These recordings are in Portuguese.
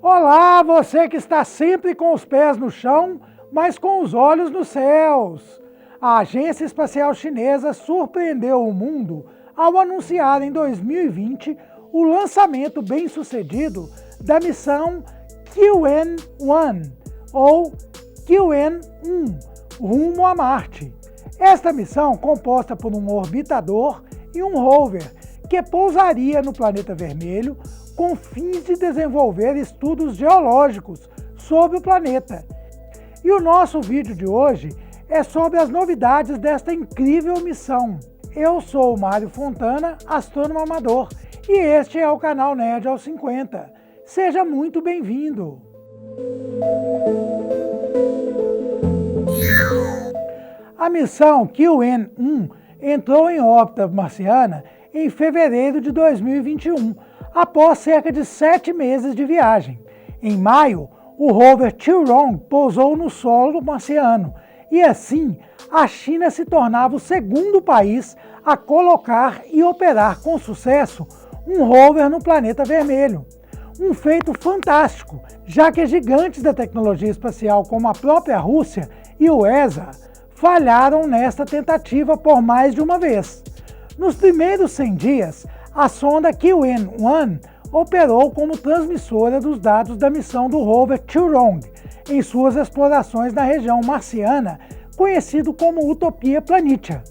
Olá, você que está sempre com os pés no chão, mas com os olhos nos céus. A Agência Espacial Chinesa surpreendeu o mundo ao anunciar em 2020 o lançamento bem-sucedido da missão QN-1, ou QN-1, rumo a Marte. Esta missão, composta por um orbitador e um rover, que pousaria no planeta vermelho com fins de desenvolver estudos geológicos sobre o planeta. E o nosso vídeo de hoje é sobre as novidades desta incrível missão. Eu sou o Mário Fontana, astrônomo amador, e este é o canal Nerd aos 50. Seja muito bem-vindo! A missão QN-1 entrou em órbita marciana em fevereiro de 2021, após cerca de 7 meses de viagem. Em maio, o rover Chirong pousou no solo marciano, e assim a China se tornava o segundo país a colocar e operar com sucesso um rover no planeta vermelho. Um feito fantástico, já que gigantes da tecnologia espacial como a própria Rússia e o ESA falharam nesta tentativa por mais de uma vez. Nos primeiros 100 dias, a sonda QN-1 operou como transmissora dos dados da missão do rover Chirong em suas explorações na região marciana, conhecido como Utopia Planitia.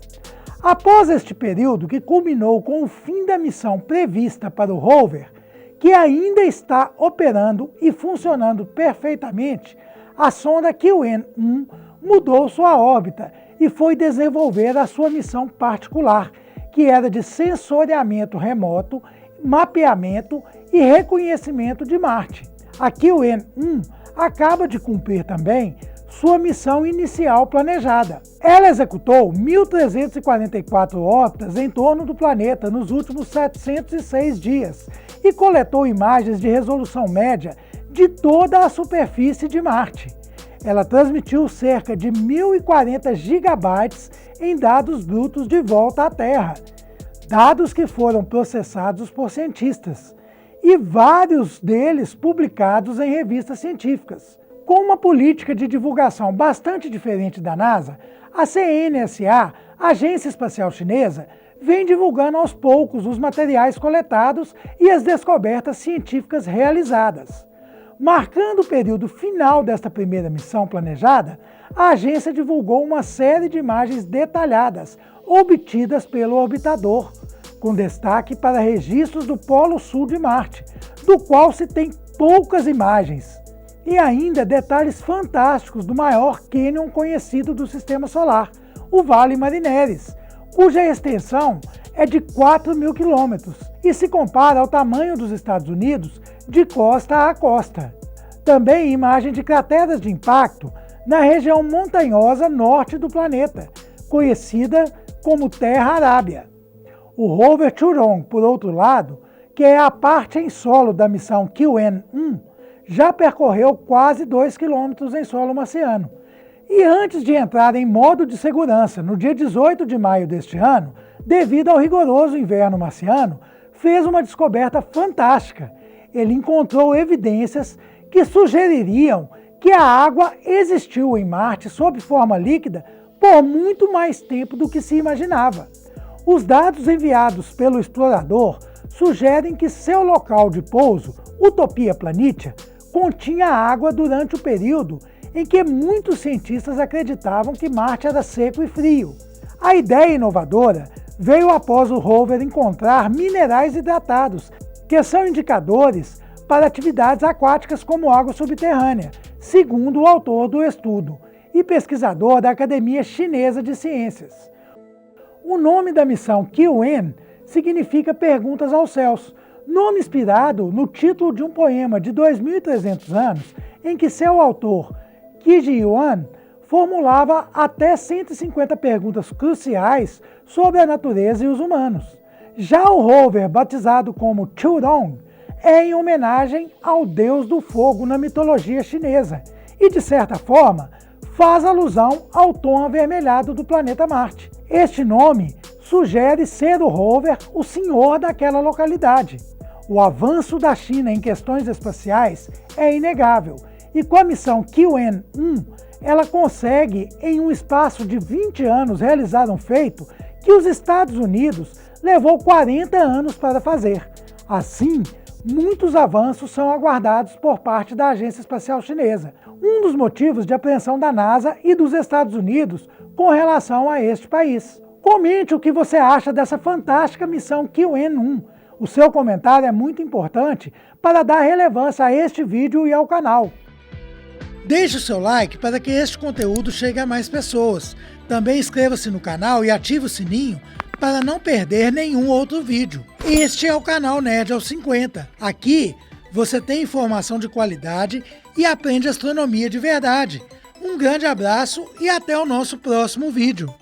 Após este período, que culminou com o fim da missão prevista para o rover, que ainda está operando e funcionando perfeitamente, a sonda QN-1 mudou sua órbita e foi desenvolver a sua missão particular, que era de sensoriamento remoto, mapeamento e reconhecimento de Marte. A QN-1 acaba de cumprir também sua missão inicial planejada. Ela executou 1.344 órbitas em torno do planeta nos últimos 706 dias e coletou imagens de resolução média de toda a superfície de Marte. Ela transmitiu cerca de 1.040 gigabytes em dados brutos de volta à Terra, dados que foram processados por cientistas, e vários deles publicados em revistas científicas. Com uma política de divulgação bastante diferente da NASA, a CNSA, a Agência Espacial Chinesa, vem divulgando aos poucos os materiais coletados e as descobertas científicas realizadas. Marcando o período final desta primeira missão planejada, a agência divulgou uma série de imagens detalhadas obtidas pelo orbitador, com destaque para registros do Polo Sul de Marte, do qual se tem poucas imagens, e ainda detalhes fantásticos do maior cânion conhecido do Sistema Solar, o Vale Marineris, cuja extensão é de 4.000 quilômetros e se compara ao tamanho dos Estados Unidos de costa a costa. Também imagem de crateras de impacto na região montanhosa norte do planeta, conhecida como Terra Arábia. O rover Chirong, por outro lado, que é a parte em solo da missão QN-1, já percorreu quase 2 quilômetros em solo marciano. E antes de entrar em modo de segurança no dia 18 de maio deste ano, devido ao rigoroso inverno marciano, fez uma descoberta fantástica. Ele encontrou evidências que sugeririam que a água existiu em Marte sob forma líquida por muito mais tempo do que se imaginava. Os dados enviados pelo explorador sugerem que seu local de pouso, Utopia Planitia, continha água durante o período em que muitos cientistas acreditavam que Marte era seco e frio. A ideia inovadora veio após o rover encontrar minerais hidratados, que são indicadores para atividades aquáticas como água subterrânea, segundo o autor do estudo e pesquisador da Academia Chinesa de Ciências. O nome da missão QN significa Perguntas aos Céus, nome inspirado no título de um poema de 2.300 anos, em que seu autor, Qi Ji Yuan, formulava até 150 perguntas cruciais sobre a natureza e os humanos. Já o rover, batizado como Chirong, é em homenagem ao deus do fogo na mitologia chinesa e, de certa forma, faz alusão ao tom avermelhado do planeta Marte. Este nome sugere ser o rover o senhor daquela localidade. O avanço da China em questões espaciais é inegável, e com a missão QN-1, ela consegue, em um espaço de 20 anos, realizar um feito que os Estados Unidos levou 40 anos para fazer. Assim, muitos avanços são aguardados por parte da Agência Espacial Chinesa, um dos motivos de apreensão da NASA e dos Estados Unidos com relação a este país. Comente o que você acha dessa fantástica missão QN-1. O seu comentário é muito importante para dar relevância a este vídeo e ao canal. Deixe o seu like para que este conteúdo chegue a mais pessoas. Também inscreva-se no canal e ative o sininho para não perder nenhum outro vídeo. Este é o canal Nerd aos 50. Aqui você tem informação de qualidade e aprende astronomia de verdade. Um grande abraço e até o nosso próximo vídeo.